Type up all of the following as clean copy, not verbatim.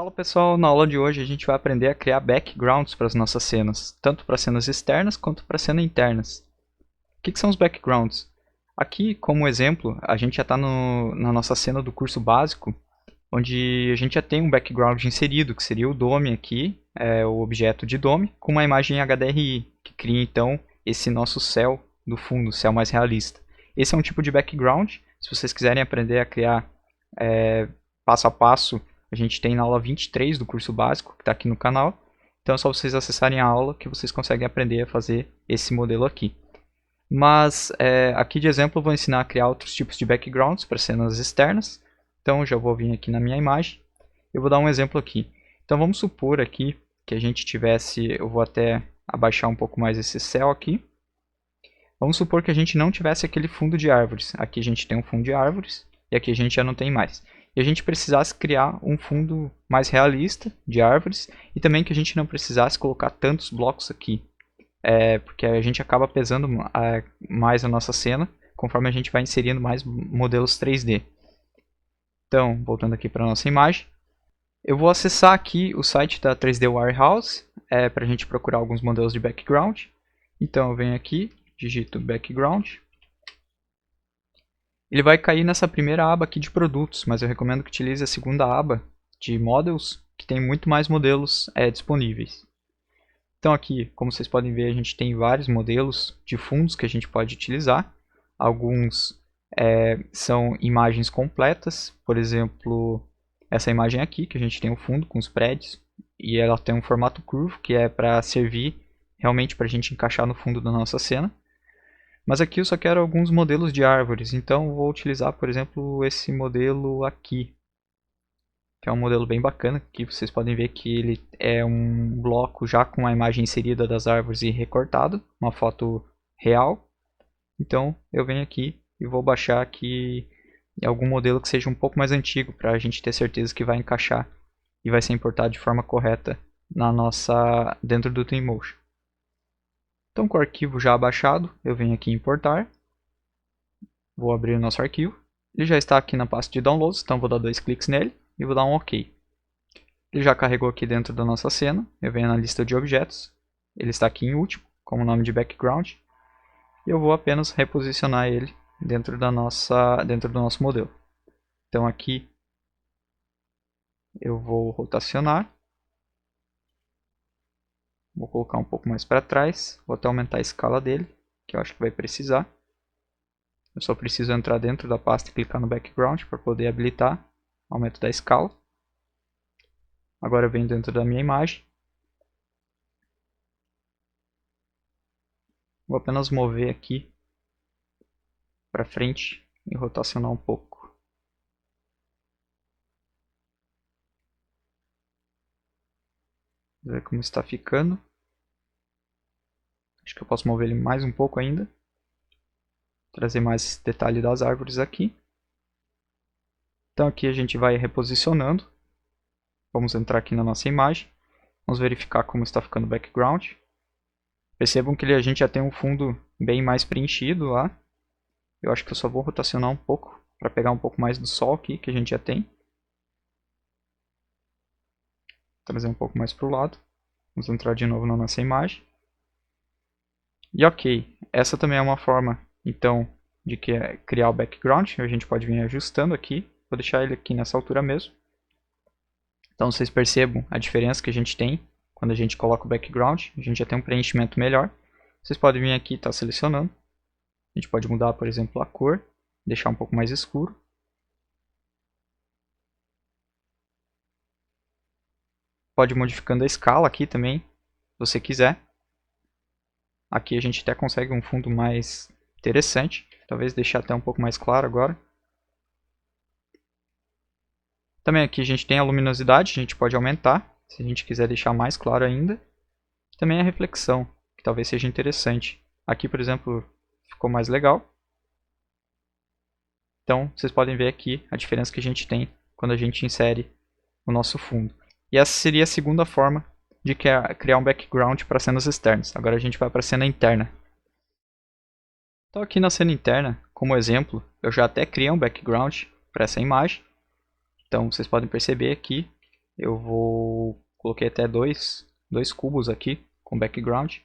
Fala pessoal, na aula de hoje a gente vai aprender a criar backgrounds para as nossas cenas, tanto para cenas externas quanto para cenas internas. O que são os backgrounds? Aqui, como exemplo, a gente já está na nossa cena do curso básico, onde a gente já tem um background inserido, que seria o DOM aqui, o objeto de DOM, com uma imagem HDRI, que cria então esse nosso céu do fundo, céu mais realista. Esse é um tipo de background. Se vocês quiserem aprender a criar passo a passo, a gente tem na aula 23 do curso básico, que está aqui no canal. Então é só vocês acessarem a aula que vocês conseguem aprender a fazer esse modelo aqui. Mas aqui de exemplo eu vou ensinar a criar outros tipos de backgrounds para cenas externas. Então já vou vir aqui na minha imagem. Eu vou dar um exemplo aqui. Então vamos supor aqui que a gente tivesse, eu vou até abaixar um pouco mais esse céu aqui. Vamos supor que a gente não tivesse aquele fundo de árvores. Aqui a gente tem um fundo de árvores e aqui a gente já não tem mais. E a gente precisasse criar um fundo mais realista de árvores e também que a gente não precisasse colocar tantos blocos aqui. Porque a gente acaba pesando mais a nossa cena conforme a gente vai inserindo mais modelos 3D. Então, voltando aqui para a nossa imagem, eu vou acessar aqui o site da 3D Warehouse para a gente procurar alguns modelos de background. Então eu venho aqui, digito background. Ele vai cair nessa primeira aba aqui de produtos, mas eu recomendo que utilize a segunda aba de models, que tem muito mais modelos disponíveis. Então aqui, como vocês podem ver, a gente tem vários modelos de fundos que a gente pode utilizar. Alguns são imagens completas, por exemplo, essa imagem aqui, que a gente tem o fundo com os prédios, e ela tem um formato curvo, que é para servir realmente para a gente encaixar no fundo da nossa cena. Mas aqui eu só quero alguns modelos de árvores, então vou utilizar, por exemplo, esse modelo aqui, que é um modelo bem bacana, que vocês podem ver que ele é um bloco já com a imagem inserida das árvores e recortado, uma foto real. Então eu venho aqui e vou baixar aqui algum modelo que seja um pouco mais antigo, para a gente ter certeza que vai encaixar e vai ser importado de forma correta dentro do Twinmotion. Então, com o arquivo já baixado, eu venho aqui em importar. Vou abrir o nosso arquivo. Ele já está aqui na pasta de downloads, então vou dar 2 cliques nele e vou dar um OK. Ele já carregou aqui dentro da nossa cena. Eu venho na lista de objetos. Ele está aqui em último, como nome de background. E eu vou apenas reposicionar ele dentro do nosso modelo. Então aqui eu vou rotacionar. Vou colocar um pouco mais para trás. Vou até aumentar a escala dele, que eu acho que vai precisar. Eu só preciso entrar dentro da pasta e clicar no background para poder habilitar. Aumento da escala. Agora eu venho dentro da minha imagem. Vou apenas mover aqui para frente e rotacionar um pouco. Vamos ver como está ficando. Acho que eu posso mover ele mais um pouco ainda. Trazer mais detalhe das árvores aqui. Então aqui a gente vai reposicionando. Vamos entrar aqui na nossa imagem. Vamos verificar como está ficando o background. Percebam que a gente já tem um fundo bem mais preenchido lá. Eu acho que eu só vou rotacionar um pouco para pegar um pouco mais do sol aqui que a gente já tem. Trazer um pouco mais para o lado. Vamos entrar de novo na nossa imagem. E ok, essa também é uma forma então de criar o background. A gente pode vir ajustando aqui. Vou deixar ele aqui nessa altura mesmo. Então vocês percebam a diferença que a gente tem quando a gente coloca o background. A gente já tem um preenchimento melhor. Vocês podem vir aqui e estar selecionando. A gente pode mudar, por exemplo, a cor. Deixar um pouco mais escuro. Pode ir modificando a escala aqui também, se você quiser. Aqui a gente até consegue um fundo mais interessante. Talvez deixar até um pouco mais claro agora. Também aqui a gente tem a luminosidade, a gente pode aumentar, se a gente quiser deixar mais claro ainda. Também a reflexão, que talvez seja interessante. Aqui, por exemplo, ficou mais legal. Então, vocês podem ver aqui a diferença que a gente tem quando a gente insere o nosso fundo. E essa seria a segunda forma de criar um background para cenas externas. Agora a gente vai para a cena interna. Então aqui na cena interna, como exemplo, eu já até criei um background para essa imagem. Então vocês podem perceber aqui coloquei até dois cubos aqui com background.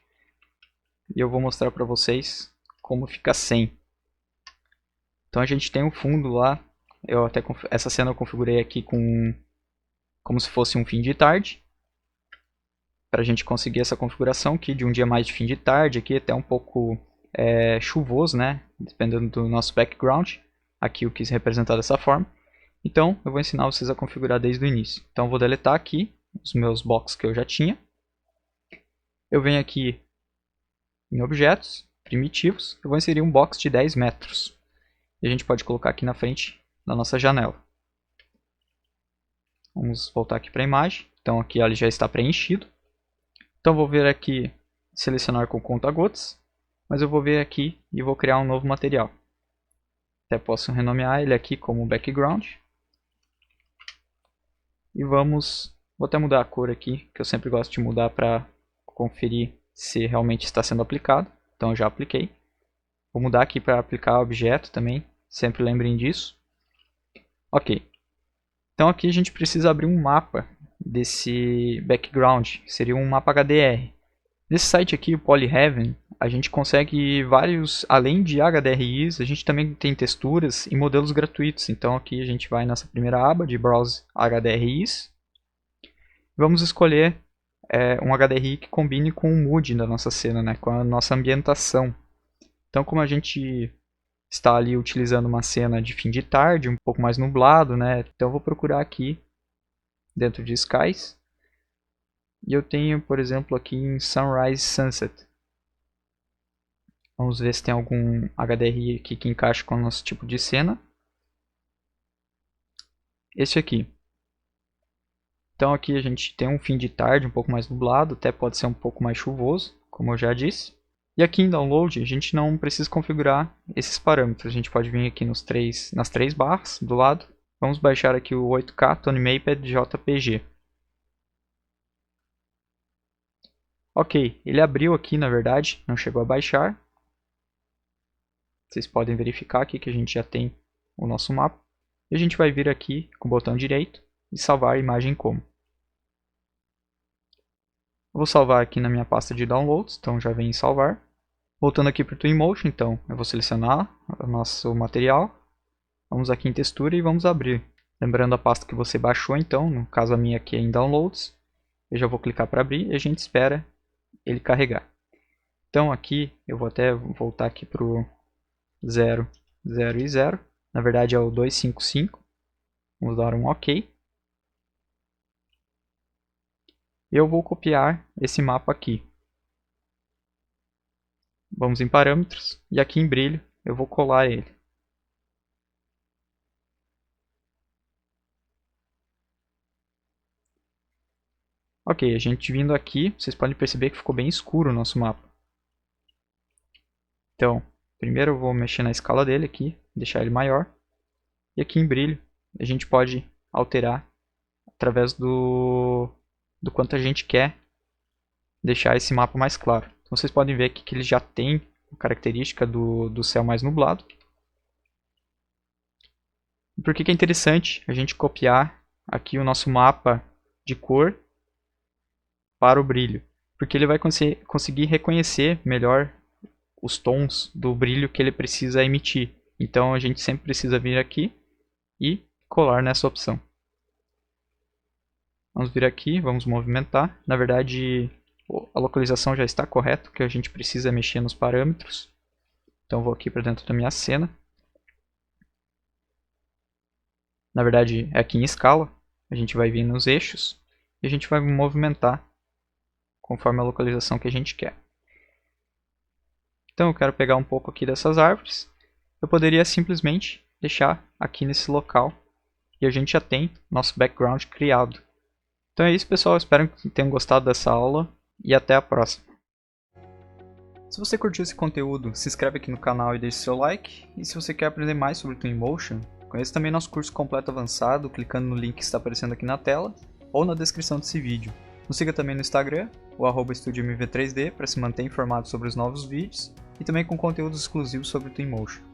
E eu vou mostrar para vocês como fica sem. Então a gente tem um fundo lá. Essa cena eu configurei aqui como se fosse um fim de tarde. Para a gente conseguir essa configuração aqui de um dia mais de fim de tarde, aqui até um pouco chuvoso, né? Dependendo do nosso background. Aqui eu quis representar dessa forma. Então eu vou ensinar vocês a configurar desde o início. Então eu vou deletar aqui os meus blocos que eu já tinha. Eu venho aqui em objetos, primitivos, eu vou inserir um box de 10 metros. E a gente pode colocar aqui na frente da nossa janela. Vamos voltar aqui para a imagem. Então aqui ele já está preenchido. Então vou vir aqui, selecionar com conta-gotas. Mas eu vou vir aqui e vou criar um novo material. Até posso renomear ele aqui como background. E vou até mudar a cor aqui, que eu sempre gosto de mudar para conferir se realmente está sendo aplicado. Então eu já apliquei. Vou mudar aqui para aplicar objeto também, sempre lembrem disso. Ok. Então aqui a gente precisa abrir um mapa desse background, que seria um mapa HDR. Nesse site aqui, o Polyheaven, a gente consegue vários, além de HDRIs, a gente também tem texturas e modelos gratuitos. Então aqui a gente vai nessa primeira aba de Browse HDRIs. Vamos escolher um HDRI que combine com o mood da nossa cena, né, com a nossa ambientação. Então como a gente está ali utilizando uma cena de fim de tarde, um pouco mais nublado, né, então eu vou procurar aqui dentro de Skies. E eu tenho, por exemplo, aqui em Sunrise Sunset. Vamos ver se tem algum HDRI aqui que encaixe com o nosso tipo de cena. Esse aqui. Então aqui a gente tem um fim de tarde um pouco mais nublado, até pode ser um pouco mais chuvoso, como eu já disse. E aqui em Download a gente não precisa configurar esses parâmetros. A gente pode vir aqui nas três barras do lado. Vamos baixar aqui o 8K ToneMaped JPG. Ok, ele abriu aqui na verdade, não chegou a baixar. Vocês podem verificar aqui que a gente já tem o nosso mapa. E a gente vai vir aqui com o botão direito e salvar a imagem como. Eu vou salvar aqui na minha pasta de downloads, então já vem em salvar. Voltando aqui para o Twinmotion, então eu vou selecionar o nosso material. Vamos aqui em textura e vamos abrir. Lembrando a pasta que você baixou, então, no caso a minha aqui é em downloads. Eu já vou clicar para abrir e a gente espera ele carregar. Então aqui eu vou até voltar aqui para o 0, 0 e 0. Na verdade é o 255. Vamos dar um OK. E eu vou copiar esse mapa aqui. Vamos em parâmetros e aqui em brilho eu vou colar ele. Ok, a gente vindo aqui, vocês podem perceber que ficou bem escuro o nosso mapa. Então, primeiro eu vou mexer na escala dele aqui, deixar ele maior. E aqui em brilho, a gente pode alterar através do quanto a gente quer deixar esse mapa mais claro. Então vocês podem ver aqui que ele já tem a característica do céu mais nublado. E por que é interessante a gente copiar aqui o nosso mapa de cor para o brilho? Porque ele vai conseguir reconhecer melhor os tons do brilho que ele precisa emitir. Então a gente sempre precisa vir aqui e colar nessa opção. Vamos vir aqui, vamos movimentar. Na verdade, a localização já está correta, que a gente precisa mexer nos parâmetros. Então vou aqui para dentro da minha cena. Na verdade, é aqui em escala. A gente vai vir nos eixos e a gente vai movimentar conforme a localização que a gente quer. Então eu quero pegar um pouco aqui dessas árvores. Eu poderia simplesmente deixar aqui nesse local e a gente já tem nosso background criado. Então é isso, pessoal, espero que tenham gostado dessa aula e até a próxima. Se você curtiu esse conteúdo, se inscreve aqui no canal e deixe seu like. E se você quer aprender mais sobre Twinmotion, conheça também nosso curso completo avançado clicando no link que está aparecendo aqui na tela ou na descrição desse vídeo. Nos siga também no Instagram, o @estudiomv3d, para se manter informado sobre os novos vídeos e também com conteúdos exclusivos sobre Twinmotion.